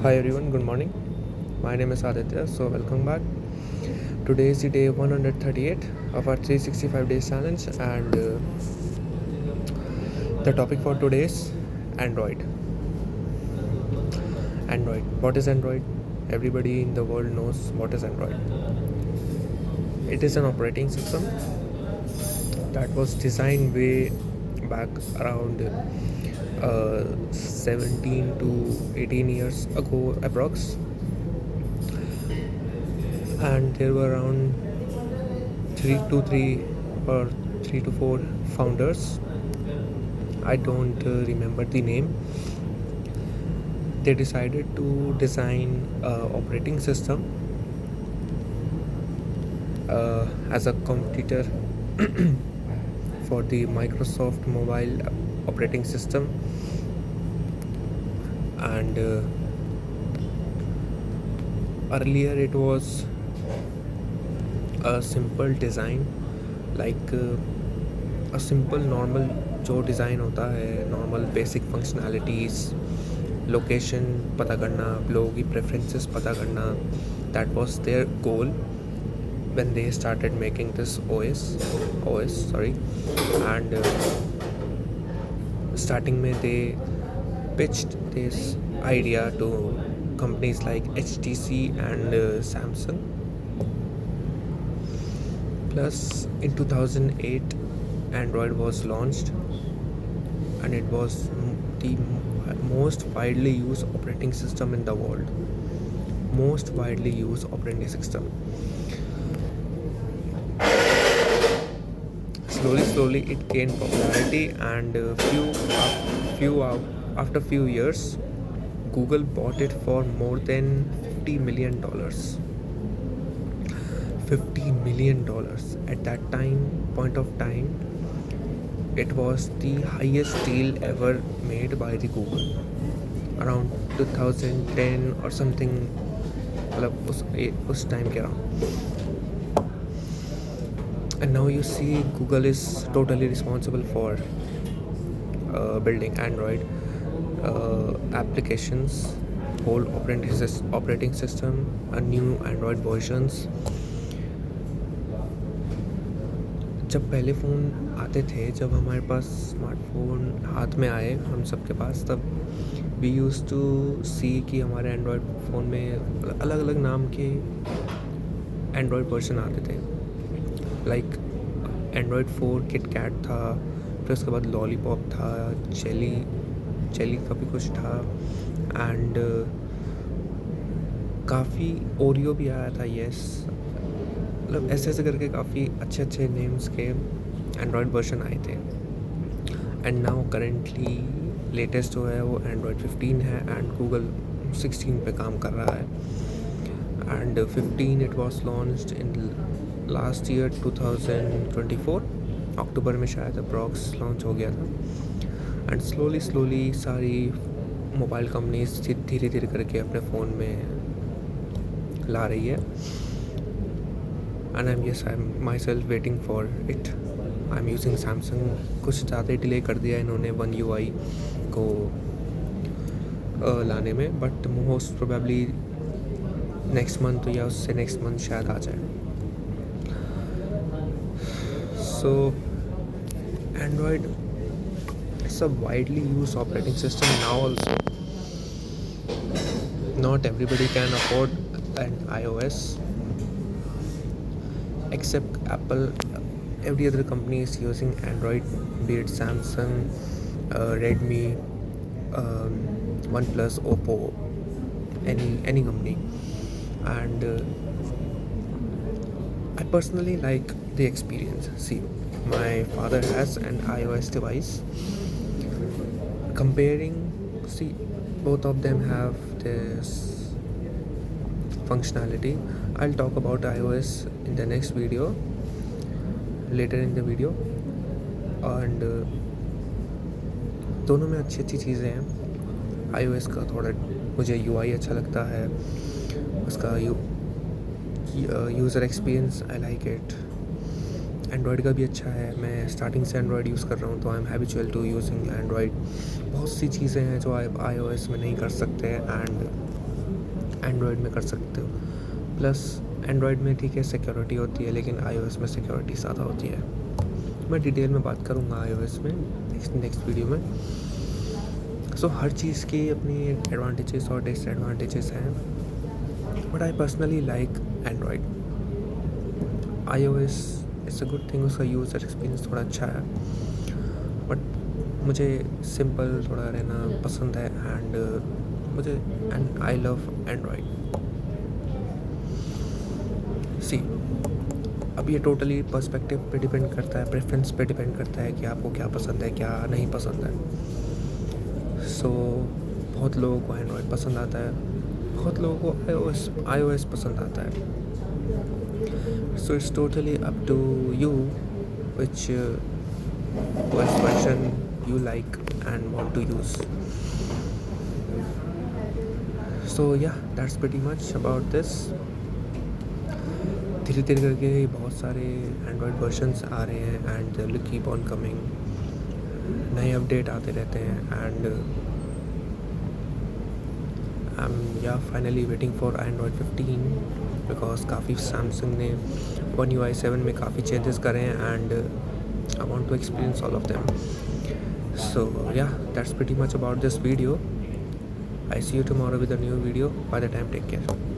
Hi everyone, good morning. My name is Aditya, so welcome back. Today is the day 138 of our 365 days challenge, and the topic for today is Android. Android. What is Android? Everybody in the world knows what is Android. It is an operating system that was designed way back around 17 to 18 years ago, approx. And there were around 3 to 3 or 3 to 4 founders. I don't remember the name. They decided to design a operating system as a competitor for the Microsoft mobile operating system, and earlier it was a simple design, like a simple normal जो design होता है, normal basic functionalities, location पता करना, लोगों की preferences पता करना. That was there goal when they started making this OS, sorry. And starting में they pitched this idea to companies like HTC and Samsung. Plus in 2008 Android was launched, and it was the most widely used operating system in the world. Most widely used operating system. Slowly it gained popularity, and after few years Google bought it for more than $50 million. $50 million at that point of time. It was the highest deal ever made by the Google around 2010 or something, मतलब उस time के around. And now you see Google is totally responsible for building Android applications, whole operating system, a new Android versions. जब पहले phone आते थे, जब हमारे पास smartphone हाथ में आए हम सब के पास, तब वी यूज़ टू सी कि हमारे एंड्रॉयड फ़ोन में अलग अलग नाम के एंड्रॉयड वर्जन आते थे. लाइक एंड्रॉयड 4 किट कैट था, फिर उसके बाद लॉलीपॉप था, जेली का भी कुछ था, एंड काफ़ी ओरियो भी आया था. येस, मतलब ऐसे करके काफ़ी अच्छे नेम्स के एंड्रॉयड वर्जन आए थे. एंड नाउ करेंटली लेटेस्ट जो है वो एंड्रॉयड 15 है, एंड गूगल 16 पे काम कर रहा है. And 15 it was launched in last year 2024 अक्टूबर में शायद अप्रॉक्स लॉन्च हो गया था. एंड स्लोली सारी मोबाइल कंपनीज धीरे करके अपने फ़ोन में ला रही है. And I'm myself waiting for it. I'm using Samsung. कुछ ज़्यादा ही डिले कर दिया इन्होंने One UI को लाने में, but most probably next month या उससे नेक्स्ट मंथ शायद आ जाए. सो Android is a widely used operating system now also. Not everybody can afford an iOS except Apple. Every other company is using Android, be it Samsung, Redmi, OnePlus, Oppo, any company. And I personally like the experience. See, my father has an iOS device. Comparing, see, both of them have this functionality. I'll talk about iOS in the next video, later in the video. And दोनों में अच्छी चीज़ें हैं. iOS का थोड़ा मुझे UI अच्छा लगता है, उसका user experience I like it. Android का भी अच्छा है. मैं स्टार्टिंग से एंड्रॉयड यूज़ कर रहा हूँ, तो I am habitual to using Android. बहुत सी चीज़ें हैं जो iOS में नहीं कर सकते. एंड एंड्रॉयड में कर सकते हो। प्लस एंड्रॉयड में ठीक है सिक्योरिटी होती है, लेकिन iOS में सिक्योरिटी ज़्यादा होती है। मैं डिटेल में बात करूँगा iOS में नेक्स्ट वीडियो में। सो हर चीज़ की अपनी एडवांटेजेस और डिसएडवांटेजेस हैं, but I personally like Android. iOS it's a good thing, उसका यूज़र एक्सपीरियंस थोड़ा अच्छा है, बट मुझे सिंपल थोड़ा रहना पसंद है एंड आई लव एंड्रॉयड। सी, अब ये टोटली पर्सपेक्टिव पे डिपेंड करता है, प्रेफरेंस पे डिपेंड करता है कि आपको क्या पसंद है क्या नहीं पसंद है। सो बहुत लोगों को एंड्रॉयड पसंद आता है, बहुत लोगों को iOS पसंद आता है। So it's totally up to you which version you like and want to use. So yeah, that's pretty much about this. धीरे धीरे करके बहुत सारे एंड्रॉयड वर्जन्स आ रहे हैं and they will keep on coming, नए अपडेट आते रहते हैं and I am finally waiting for Android 15 because काफ़ी सैमसंग ने One UI 7 में काफ़ी चेंजेस करे हैं and I want to experience all of them. So yeah, that's pretty much about this video. I see you tomorrow with a new video. By the time, take care.